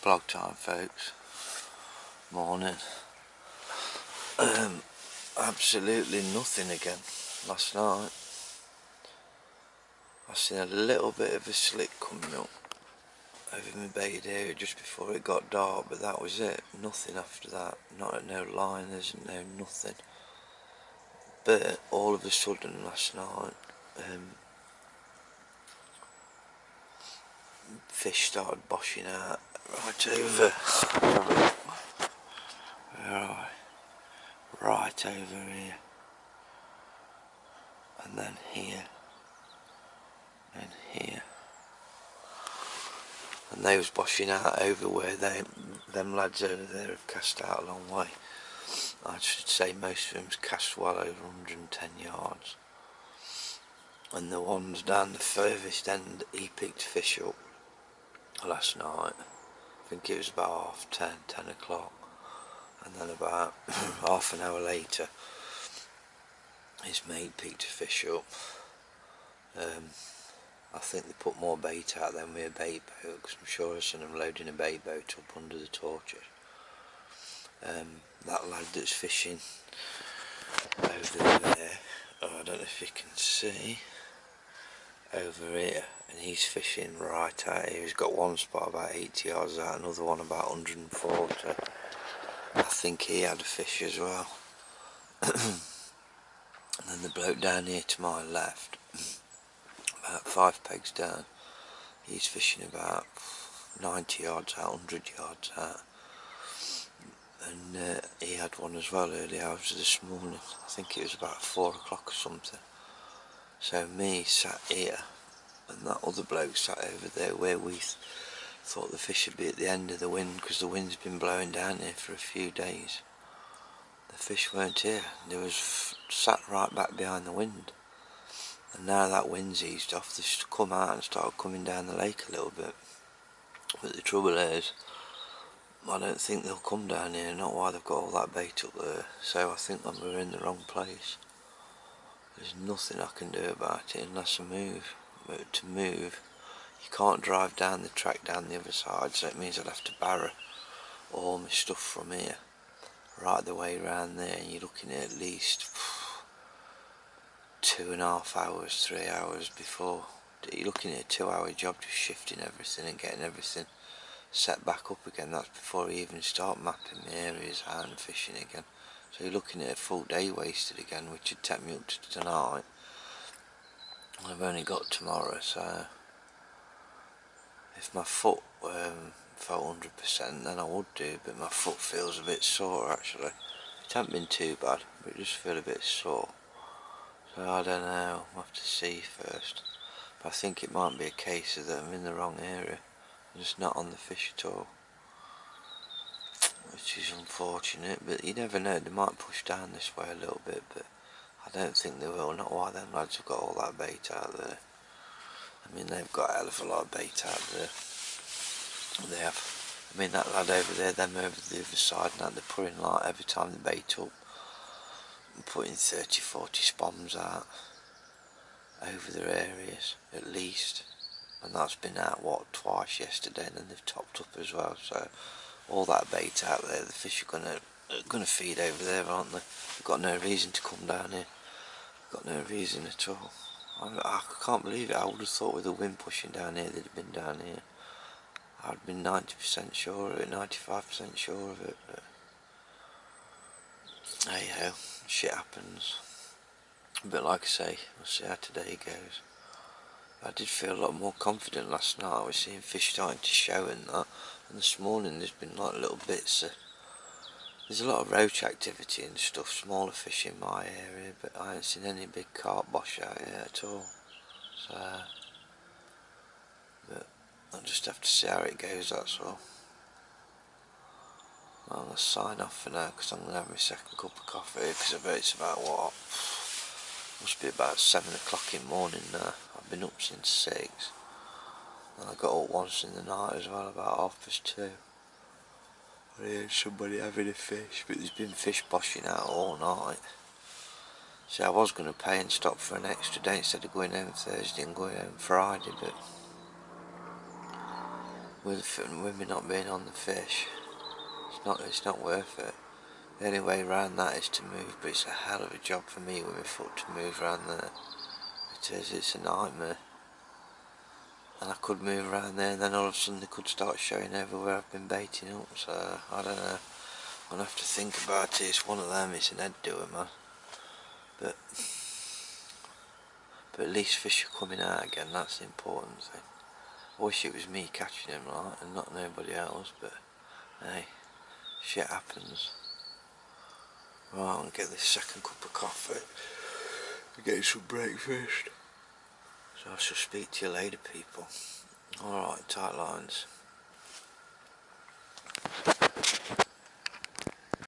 Blog time, folks. Morning. Absolutely nothing again. Last night I seen a little bit of a slick coming up over my bait area just before it got dark, but that was it. Nothing after that. Not no liners, no nothing. But all of a sudden last night, fish started boshing out right over. Right over here, and then here, and here, and they was boshing out over where them lads over there have cast out a long way. I should say most of them's cast well over 110 yards, and the ones down the furthest end, he picked fish up last night. I think it was about 10 o'clock, and then about half an hour later his mate picked a fish up. I think they put more bait out than with a bait boat, because I'm sure I seen them loading a bait boat up under the torches. That lad that's fishing over there, I don't know if you can see, over here, and he's fishing right out here. He's got one spot about 80 yards out, another one about 140. I think he had a fish as well. And then the bloke down here to my left, about 5 pegs down, he's fishing about 90 yards out, 100 yards out, and he had one as well early hours this morning. I think it was about 4 o'clock or something. So me sat here, and that other bloke sat over there where we thought the fish would be at the end of the wind, because the wind's been blowing down here for a few days. The fish weren't here. They was sat right back behind the wind. And now that wind's eased off, they've come out and started coming down the lake a little bit. But the trouble is, I don't think they'll come down here, not while they've got all that bait up there. So I think that we're in the wrong place. There's nothing I can do about it unless I move. But to move, you can't drive down the track down the other side, so it means I'd have to barrow all my stuff from here right the way around there, and you're looking at least 2.5 hours, 3 hours before. You're looking at a 2-hour job just shifting everything and getting everything set back up again. That's before you even start mapping the areas out and fishing again. So you're looking at a full day wasted again, which would take me up to tonight. I've only got tomorrow, so if my foot felt 100%, then I would do, but my foot feels a bit sore actually. It hasn't been too bad, but it just feel a bit sore. So I don't know, I'll have to see first. But I think it might be a case of that I'm in the wrong area. I'm just not on the fish at all, which is unfortunate, but you never know, they might push down this way a little bit, but I don't think they will, not while them lads have got all that bait out there. I mean, they've got a hell of a lot of bait out there. They have. I mean, that lad over there, them over the other side, and that they're putting, like, every time they bait up, putting 30-40 spoms out over their areas, at least. And that's been out, what, twice yesterday, and then they've topped up as well. So all that bait out there, the fish are gonna feed over there, aren't they? They've got no reason to come down here. Got no reason at all. I can't believe it. I would have thought with the wind pushing down here, they'd have been down here. I'd been 90% sure of it, 95% sure of it, but hey ho, shit happens. But like I say, we'll see how today goes. I did feel a lot more confident last night. I was seeing fish starting to show and that, and this morning there's been like little bits. There's a lot of roach activity and stuff, smaller fish in my area, but I haven't seen any big carp bosh out here at all. So, but I'll just have to see how it goes, that's all. I'm going to sign off for now, because I'm going to have my second cup of coffee, because I bet it's about, what, must be about 7 o'clock in the morning now. I've been up since 6, and I got up once in the night as well, about 2:30. I heard somebody having a fish, but there's been fish boshing out all night. So I was going to pay and stop for an extra day instead of going home Thursday and going home Friday, but with me not being on the fish, it's not worth it. The only way around that is to move, but it's a hell of a job for me with my foot to move around there. It is, it's a nightmare. And I could move around there, and then all of a sudden they could start showing over where I've been baiting up, so I don't know. I'll have to think about it. It's one of them, it's an head doer, man. But at least fish are coming out again, that's the important thing. I wish it was me catching them, right, and not nobody else, but hey, shit happens. Right, I'll get this second cup of coffee and get some breakfast. So I shall speak to you later, people. Alright, tight lines.